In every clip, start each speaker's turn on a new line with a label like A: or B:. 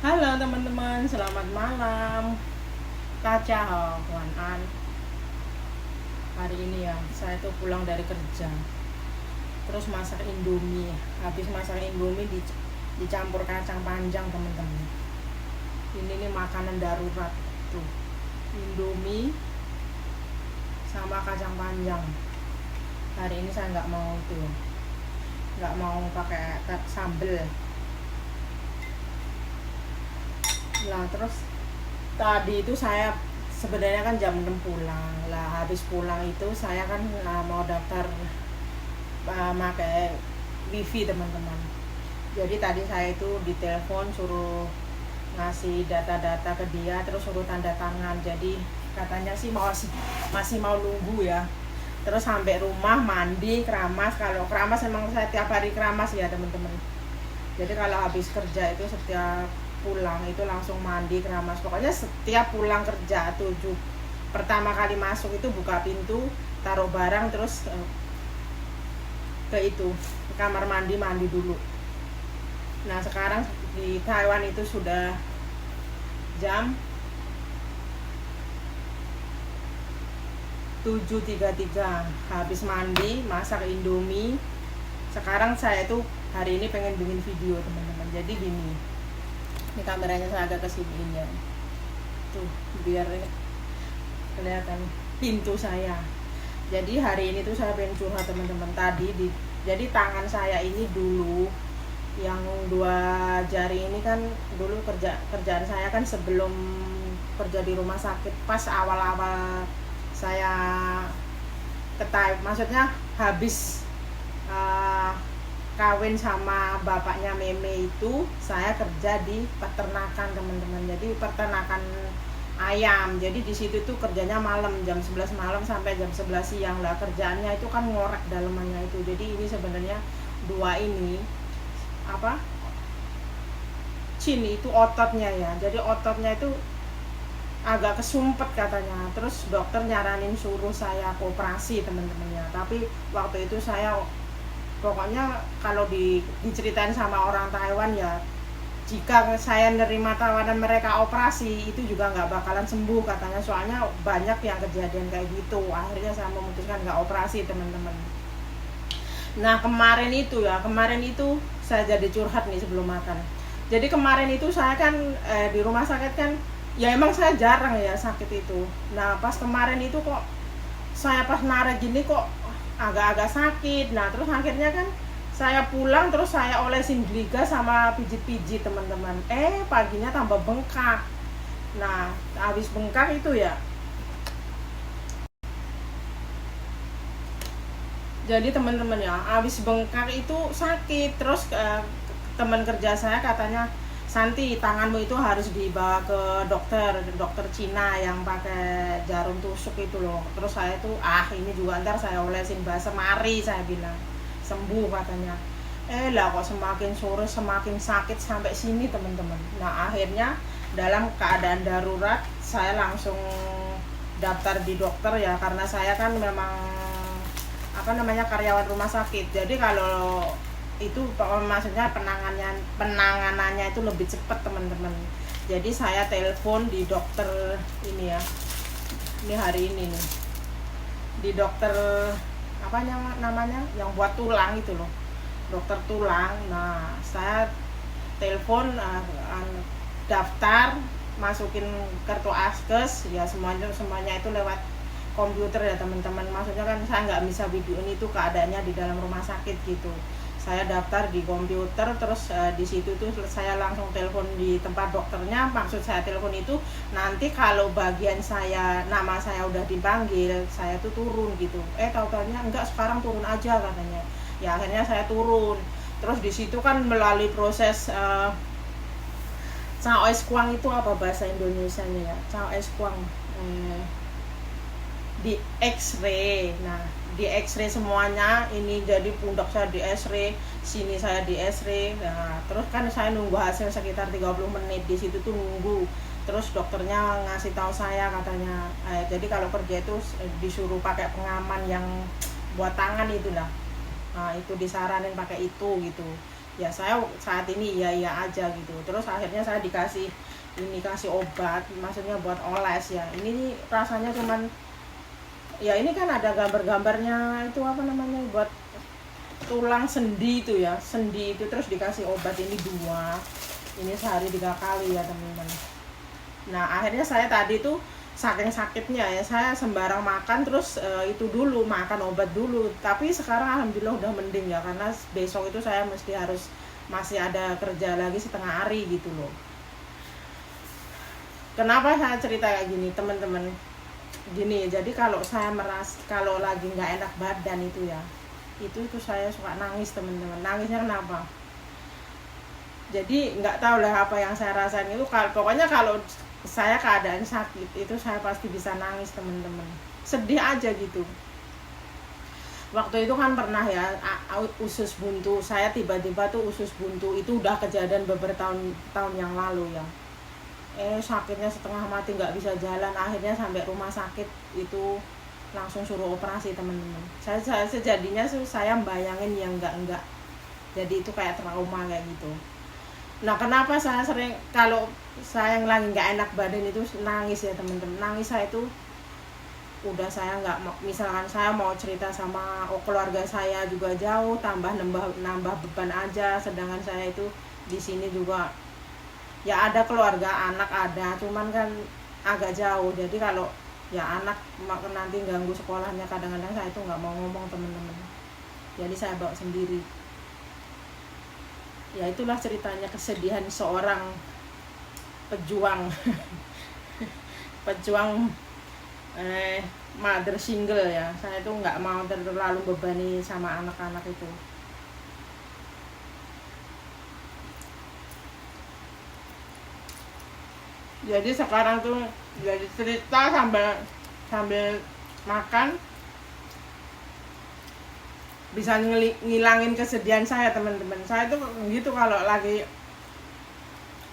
A: Halo teman-teman, selamat malam. Kaca Wan An. Hari ini ya, saya tuh pulang dari kerja. Terus masak Indomie. Habis masak Indomie dicampur kacang panjang, teman-teman. Ini nih makanan darurat tuh. Indomie sama kacang panjang. Hari ini saya nggak mau tuh. Nggak mau pakai sambel. Nah, terus tadi itu saya sebenarnya kan jam 6 pulang lah. Habis pulang itu saya kan mau daftar pakai wifi, teman-teman. Jadi tadi saya itu ditelepon suruh ngasih data-data ke dia, terus suruh tanda tangan. Jadi katanya sih masih mau nunggu ya. Terus sampai rumah mandi keramas. Kalau keramas emang saya tiap hari keramas ya, teman-teman. Jadi kalau habis kerja itu setiap pulang itu langsung mandi keramas. Pokoknya setiap pulang kerja pertama kali masuk itu buka pintu, taruh barang, terus ke kamar mandi dulu. Nah, sekarang di Taiwan itu sudah jam 7.33. Habis mandi, masak Indomie. Sekarang saya itu hari ini pengen bikin video, teman-teman. Jadi gini, ini kameranya saya agak kesiniin ya, tuh biar kelihatan pintu saya. Jadi hari ini tuh saya pengen curhat, teman-teman. Jadi tangan saya ini dulu yang 2 jari ini kan dulu kerjaan saya kan sebelum kerja di rumah sakit, pas awal-awal saya maksudnya habis kawin sama bapaknya Meme itu saya kerja di peternakan, teman-teman. Jadi peternakan ayam. Jadi di situ tuh kerjanya malam, jam 11 malam sampai jam 11 siang lah. Kerjaannya itu kan ngorek dalamannya itu. Jadi ini sebenarnya chin itu ototnya ya. Jadi ototnya itu agak kesumpet katanya. Terus dokter nyaranin suruh saya operasi, teman-teman ya. Tapi waktu itu saya pokoknya kalau diceritain sama orang Taiwan ya, jika saya nerima tawaran mereka operasi itu juga nggak bakalan sembuh katanya. Soalnya banyak yang kejadian kayak gitu. Akhirnya saya memutuskan nggak operasi, teman-teman. Nah, kemarin itu saya jadi curhat nih sebelum makan. Jadi kemarin itu saya kan di rumah sakit kan, ya emang saya jarang ya sakit itu. Nah, pas kemarin itu kok saya pas narik gini kok agak-agak sakit. Nah, terus akhirnya kan saya pulang, terus saya olesin gliga sama pijit-pijit, teman-teman. Paginya tambah bengkak. Nah, habis bengkak itu ya, jadi teman-teman ya, habis bengkak itu sakit. Terus teman kerja saya katanya, Santi, tanganmu itu harus dibawa ke dokter Cina yang pakai jarum tusuk itu loh. Terus saya tuh ini juga ntar saya olesin bahasa mari, saya bilang sembuh katanya. Lah kok semakin sore semakin sakit sampai sini, teman-teman. Nah, akhirnya dalam keadaan darurat saya langsung daftar di dokter ya, karena saya kan memang karyawan rumah sakit. Jadi kalau itu maksudnya penanganannya itu lebih cepat, teman-teman. Jadi saya telepon di dokter ini ya, ini hari ini nih, di dokter namanya yang buat tulang itu loh, dokter tulang. Nah, saya telepon, daftar, masukin kartu askes ya, semuanya itu lewat komputer ya, teman-teman. Maksudnya kan saya nggak bisa videoin itu keadaannya di dalam rumah sakit gitu. Saya daftar di komputer, terus di situ tuh saya langsung telepon di tempat dokternya. Maksud saya telepon itu nanti kalau bagian nama saya udah dipanggil, saya tuh turun gitu. Tahu-tahunya enggak, sekarang turun aja katanya. Ya akhirnya saya turun. Terus di situ kan melalui proses Cao es kuang itu apa bahasa Indonesianya ya? Cao es kuang di X-ray. Nah, di X-ray semuanya, ini jadi pundak saya di X-ray, sini saya di X-ray. Nah, terus kan saya nunggu hasil sekitar 30 menit di situ tuh nunggu. Terus dokternya ngasih tahu saya katanya, jadi kalau kerja itu disuruh pakai pengaman yang buat tangan itulah. Nah, itu disaranin pakai itu gitu. ya saya saat ini iya aja gitu. Terus akhirnya saya kasih obat, maksudnya buat oles ya. Ini nih rasanya cuman ya, ini kan ada gambarnya itu apa namanya, buat tulang sendi itu ya, sendi itu. Terus dikasih obat ini 2, ini sehari 3 kali ya teman-teman. Nah akhirnya saya tadi tuh saking sakitnya ya, saya sembarang makan, terus itu dulu makan obat dulu. Tapi sekarang alhamdulillah udah mending ya, karena besok itu saya masih ada kerja lagi setengah hari gitu loh. Kenapa saya cerita kayak gini teman-teman? Gini, jadi kalau kalau lagi nggak enak badan itu ya, itu saya suka nangis teman-teman. Nangisnya kenapa? Jadi nggak tahu lah apa yang saya rasain itu. Pokoknya kalau saya keadaan sakit itu saya pasti bisa nangis teman-teman. Sedih aja gitu. Waktu itu kan pernah ya usus buntu. Saya tiba-tiba tuh usus buntu, itu udah kejadian beberapa tahun yang lalu ya. Sakitnya setengah mati, nggak bisa jalan. Akhirnya sampai rumah sakit itu langsung suruh operasi teman-teman. Saya sejadinya saya bayangin yang enggak. Jadi itu kayak trauma kayak gitu. Nah kenapa saya sering kalau saya yang lagi nggak enak badan itu nangis ya teman-teman. Nangis saya itu udah, saya nggak, misalkan saya mau cerita sama keluarga saya juga jauh, tambah nambah beban aja. Sedangkan saya itu di sini juga ya ada keluarga, anak ada, cuman kan agak jauh. Jadi kalau ya anak nanti ganggu sekolahnya, kadang-kadang saya itu nggak mau ngomong teman-teman. Jadi saya bawa sendiri. Ya itulah ceritanya kesedihan seorang pejuang pejuang mother single ya. Saya itu nggak mau terlalu bebani sama anak-anak itu. Jadi sekarang tuh jadi cerita sambil makan bisa ngilangin kesedihan saya teman-teman. Saya tuh gitu kalau lagi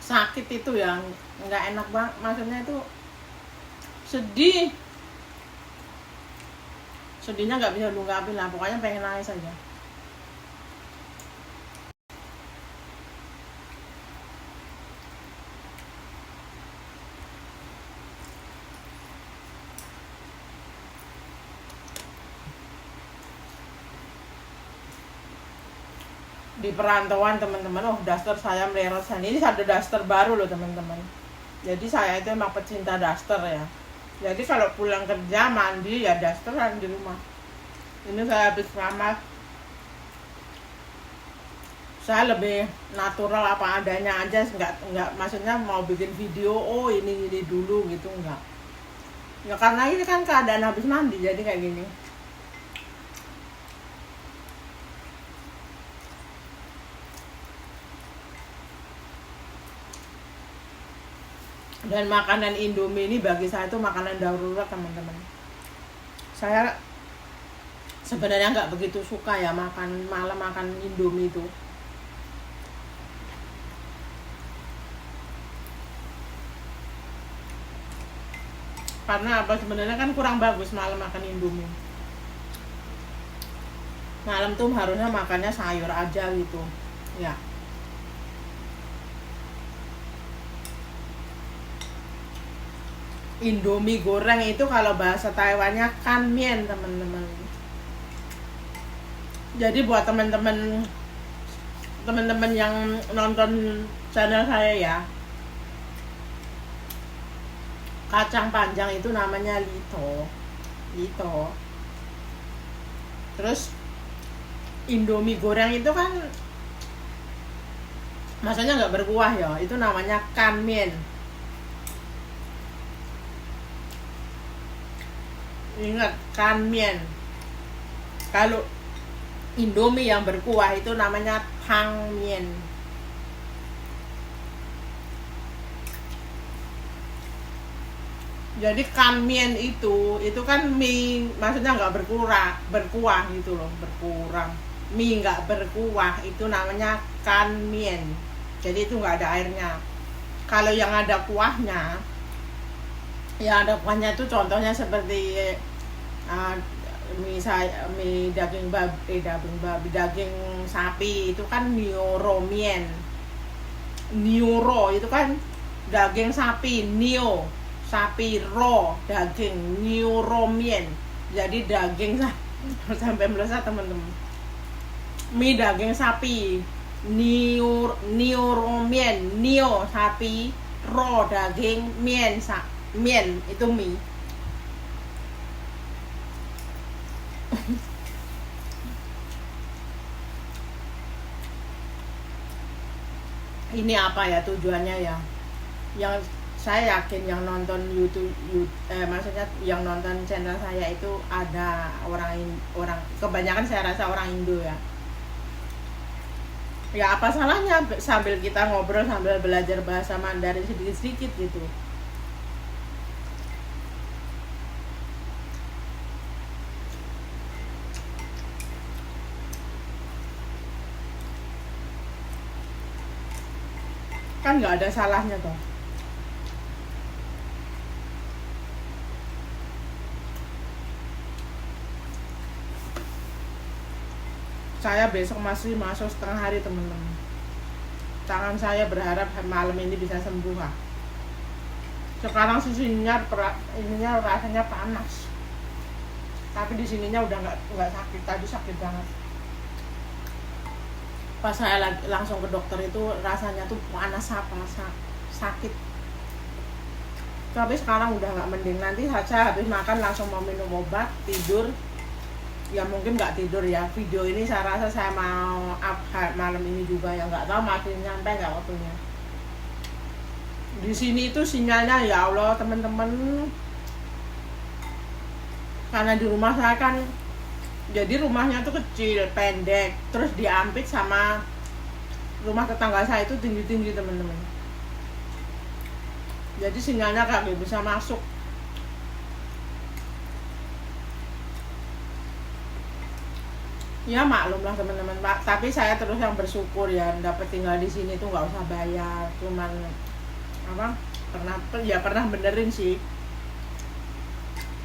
A: sakit itu ya nggak enak banget, maksudnya itu sedihnya nggak bisa diungkapin lah, pokoknya pengen nangis aja. Di perantauan teman-teman, daster saya melorot. Ini ada daster baru loh teman-teman. Jadi saya itu emang pecinta daster ya. Jadi kalau pulang kerja mandi ya dasteran di rumah. Ini saya habis keramas, saya lebih natural apa adanya aja, nggak maksudnya mau bikin video ini dulu gitu, nggak ya, karena ini kan keadaan habis mandi jadi kayak gini. Dan makanan Indomie ini bagi saya itu makanan darurat teman-teman. Saya sebenarnya nggak begitu suka ya makan Indomie itu. Karena apa, sebenarnya kan kurang bagus malam makan Indomie. Malam tuh harusnya makannya sayur aja gitu ya. Indomie goreng itu kalau bahasa Taiwannya kanmian teman-teman. Jadi buat teman-teman yang nonton channel saya ya, kacang panjang itu namanya lito. Terus Indomie goreng itu kan maksudnya nggak berkuah ya, itu namanya kanmian. Ingat, kanmian. Kalau Indomie yang berkuah itu namanya tangmian. Jadi kanmian itu kan mie, maksudnya nggak berkuah gitu loh, berkurang. Mie nggak berkuah itu namanya kanmian. Jadi itu nggak ada airnya. Kalau yang ada kuahnya, itu contohnya seperti mie daging sapi itu kan nioromien. Nioro itu kan daging sapi, nio sapi, ro daging, nioromien. Jadi daging sampai melesat teman-teman. Mie daging sapi, nioromien, nio sapi, ro daging, mien itu mie. Ini apa ya tujuannya ya? Yang saya yakin yang nonton maksudnya yang nonton channel saya itu ada orang kebanyakan saya rasa orang Indo ya. Ya apa salahnya sambil kita ngobrol sambil belajar bahasa Mandarin sedikit-sedikit gitu. Kan nggak ada salahnya toh. Saya besok masih masuk setengah hari teman-teman. Tangan saya berharap malam ini bisa sembuh lah. Sekarang sisinya ininya rasanya panas, tapi di sininya udah nggak sakit. Tadi sakit banget. Pas saya langsung ke dokter itu rasanya tuh panas sakit. Tapi sekarang udah nggak mending. Nanti saya habis makan langsung mau minum obat, tidur. Ya mungkin nggak tidur ya. Video ini saya rasa saya mau up malam ini juga ya, nggak tahu masih nyampe nggak waktunya. Di sini itu sinyalnya ya Allah teman-teman. Karena di rumah saya kan, jadi rumahnya tuh kecil, pendek, terus diampit sama rumah tetangga saya itu tinggi-tinggi teman-teman. Jadi sinyalnya kagak bisa masuk. Ya maklum lah teman-teman, Pak. Tapi saya terus yang bersyukur ya dapat tinggal di sini tuh nggak usah bayar, cuman apa pernah benerin sih.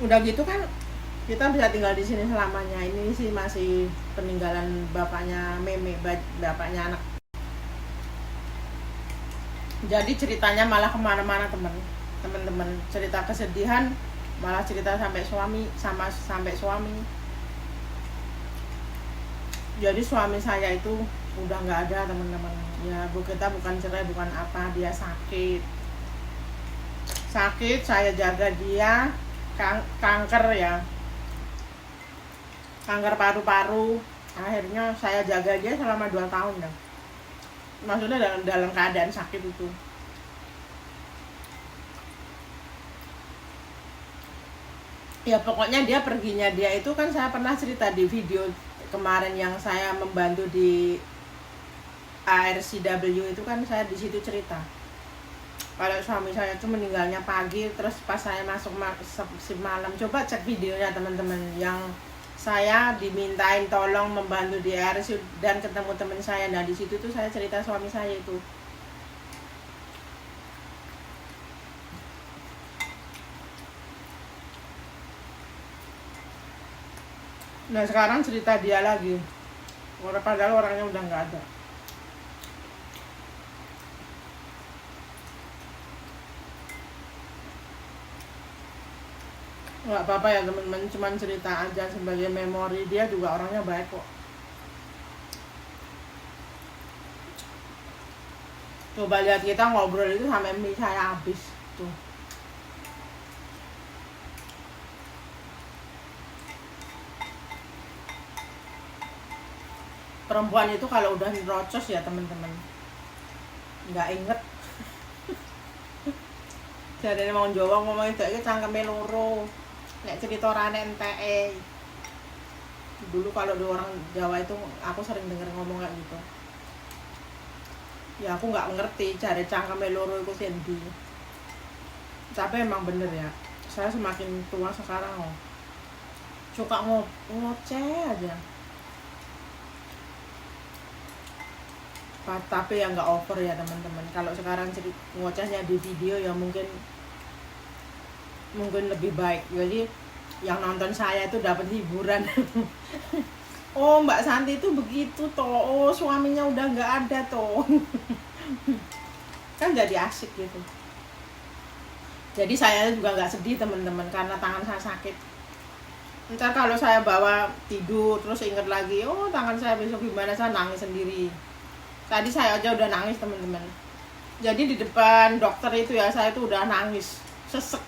A: Udah gitu kan kita bisa tinggal di sini selamanya. Ini sih masih peninggalan bapaknya Meme, bapaknya anak. Jadi ceritanya malah kemana-mana teman-teman. Cerita kesedihan malah cerita sampai suami. Jadi suami saya itu udah nggak ada teman-teman. Ya kita bukan cerai bukan apa, dia sakit. Saya jaga dia, kanker ya. Kanker paru-paru. Akhirnya saya jaga dia selama 2 tahun dah. Maksudnya dalam keadaan sakit itu. Ya pokoknya dia perginya dia itu kan saya pernah cerita di video kemarin yang saya membantu di ARCW itu kan saya di situ cerita. Kalau suami saya itu meninggalnya pagi, terus pas saya masuk malam. Coba cek videonya teman-teman yang saya dimintain tolong membantu di RSU dan ketemu teman saya. Nah di situ tuh saya cerita suami saya itu. Nah sekarang cerita dia lagi. Padahal orangnya udah nggak ada. Nggak apa-apa ya teman-teman, cuman cerita aja sebagai memori. Dia juga orangnya baik kok. Coba lihat kita ngobrol itu sampai mie saya habis tuh. Perempuan itu kalau udah nerocos ya teman-teman, nggak inget. Jadi mau Jawa ngomongin itu cangkeme loro. Nek cerita rane enteke. Dulu kalau di orang Jawa itu aku sering denger ngomong kayak gitu. Ya aku nggak ngerti cari cangkeme loro itu sendi. Tapi emang bener ya. Saya semakin tua sekarang suka ngoceh aja. Tapi yang nggak over ya teman-teman. Kalau sekarang ngocehnya di video ya mungkin lebih baik. Jadi yang nonton saya itu dapat hiburan. Oh Mbak Santi itu begitu toh, oh suaminya udah nggak ada toh. Kan jadi asik gitu. Jadi saya juga nggak sedih teman-teman karena tangan saya sakit. Ntar kalau saya bawa tidur terus inget lagi, oh tangan saya besok gimana, saya nangis sendiri. Tadi saya aja udah nangis teman-teman. Jadi di depan dokter itu ya saya itu udah nangis, sesek.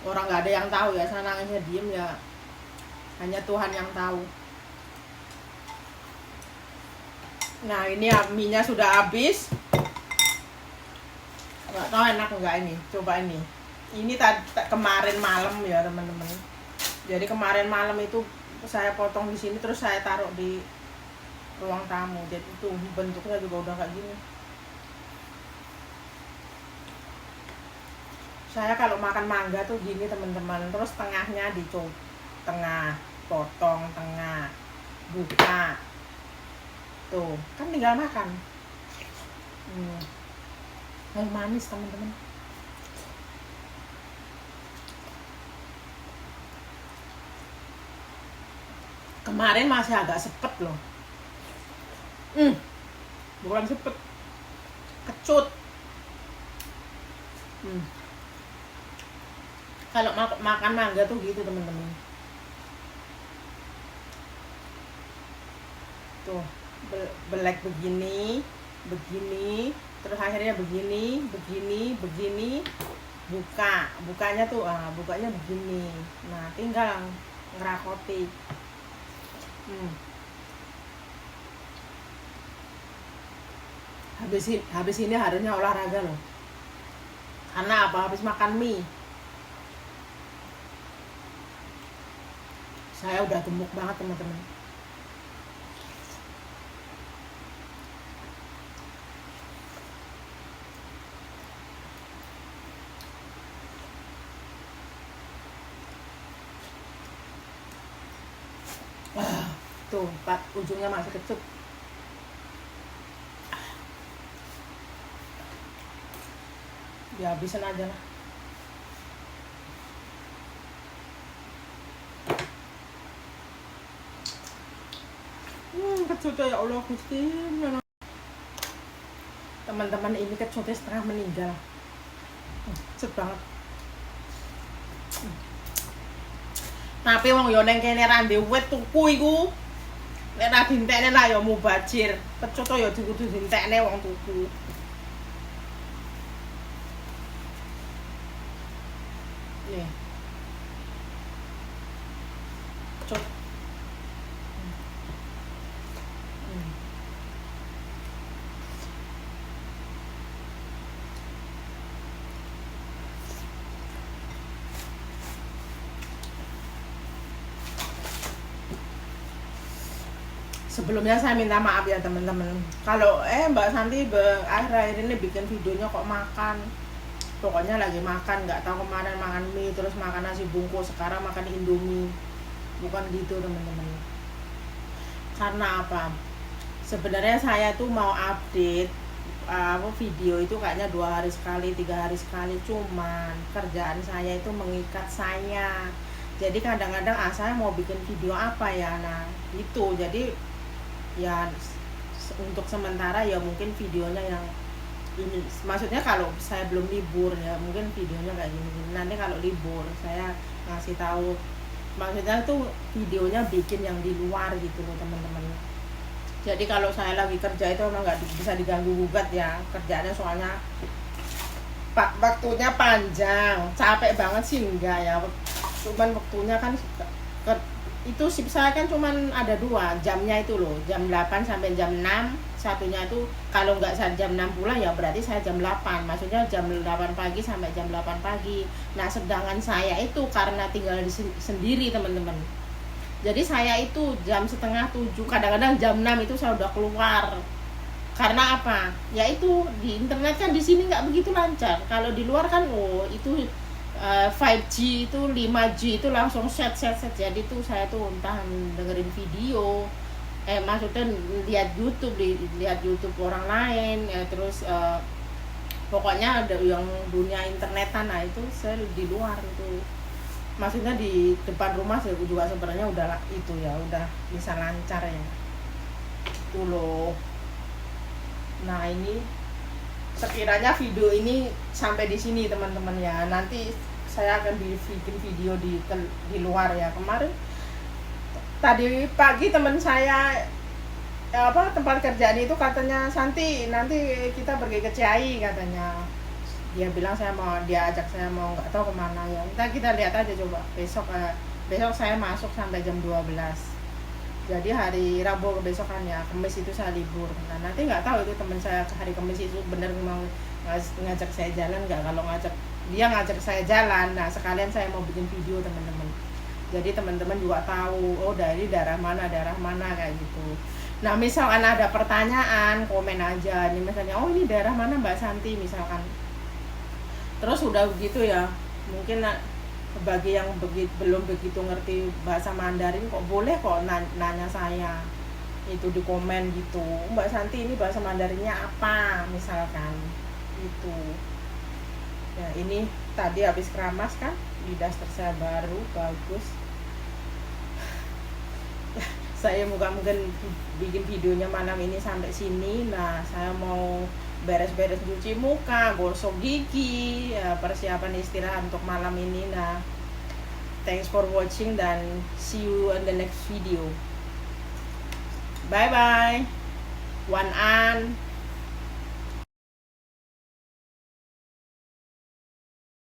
A: Orang nggak ada yang tahu ya, saya nangisnya diem ya, hanya Tuhan yang tahu. Nah ini mie-nya sudah habis. Nggak tahu enak nggak ini, coba ini. Ini kemarin malam ya teman-teman. Jadi kemarin malam itu saya potong di sini terus saya taruh di ruang tamu. Jadi itu bentuknya juga udah kayak gini. Saya kalau makan mangga tuh gini teman-teman, terus tengahnya dicop, tengah potong, tengah buka, tuh kan tinggal makan. Manis teman-teman. Kemarin masih agak sepet loh. Bukan sepet, kecut. Kalau makan mangga tuh gitu teman-teman. Tuh belek begini, terus akhirnya begini, bukanya tuh, bukanya begini. Nah tinggal ngerakoti. Habis ini harusnya olahraga loh. Karena apa? Habis makan mie. Saya udah gemuk banget teman-teman. Tuh, ujungnya masih kecut. Dihabisin aja lah. Kecutnya ya Allah Gusti. Teman-teman ini kecutnya setengah meninggal. Kecut banget. Tapi wong yo neng kene ra ndewet tuku iku. Nek ra dintekne lah ya mubajir. Kecut ya kudu dintekne wong tuku. Nih. Kecut. Sebelumnya saya minta maaf ya teman-teman. Kalau Mbak Santi akhir-akhir ini bikin videonya kok makan. Pokoknya lagi makan, nggak tahu kemarin makan mie, terus makan nasi bungkus, sekarang makan Indomie. Bukan gitu teman-teman. Karena apa? Sebenarnya saya tuh mau update video itu kayaknya 2 hari sekali, 3 hari sekali. Cuman kerjaan saya itu mengikat saya. Jadi kadang-kadang saya mau bikin video apa ya, nah itu. Jadi ya untuk sementara ya mungkin videonya yang ini, maksudnya kalau saya belum libur ya mungkin videonya kayak gini. Nanti kalau libur saya ngasih tahu, maksudnya tuh videonya bikin yang di luar gitu loh teman-teman. Jadi kalau saya lagi kerja itu emang nggak bisa diganggu gugat ya kerjaannya, soalnya waktunya panjang, capek banget sih enggak ya, cuman waktunya kan itu shift saya kan cuman ada 2 jamnya itu loh, jam 8 sampai jam 6. Satunya itu kalau nggak jam 6 pulang ya berarti saya jam 8, maksudnya jam 8 pagi sampai jam 8 pagi. Nah sedangkan saya itu karena tinggal sendiri teman-teman, jadi saya itu jam setengah 7, kadang-kadang jam 6 itu saya udah keluar. Karena apa? Ya itu di internet kan di sini nggak begitu lancar. Kalau di luar kan itu 5G itu 5G itu langsung set. Jadi tuh saya tuh entah dengerin video, maksudnya lihat YouTube orang lain, terus pokoknya ada yang dunia internetan. Nah itu saya di luar itu. maksudnya di depan rumah juga sebenarnya udah itu ya, udah bisa lancar ya itu loh. Nah ini sekiranya video ini sampai di sini teman-teman ya, nanti saya akan bikin video di luar ya. Kemarin tadi pagi teman saya tempat kerjaan itu katanya, Santi nanti kita pergi ke Ciai katanya. Dia bilang dia ajak saya mau nggak tahu kemana ya. Kita lihat aja coba besok saya masuk sampai jam 12. Jadi hari Rabu kebesokannya, Kamis itu saya libur. Nah nanti nggak tahu itu teman saya hari Kamis itu bener mau ngajak saya jalan nggak. Kalau dia ngajak saya jalan, nah sekalian saya mau bikin video teman-teman. Jadi teman-teman juga tahu, oh dari daerah mana kayak gitu. Nah misalkan ada pertanyaan, komen aja. Ini misalnya, oh ini daerah mana Mbak Santi misalkan. Terus udah begitu ya, mungkin bagi yang belum begitu ngerti bahasa Mandarin, kok boleh kok nanya saya itu di komen gitu, Mbak Santi ini bahasa Mandarinnya apa misalkan itu ya. Ini tadi habis keramas kan, di daster saya baru bagus. Saya mungkin bikin videonya malam ini sampai sini. Nah saya mau beres-beres cuci muka, gosok gigi ya, persiapan istirahat untuk malam ini. Nah thanks for watching dan see you in the next video. Bye bye. One an.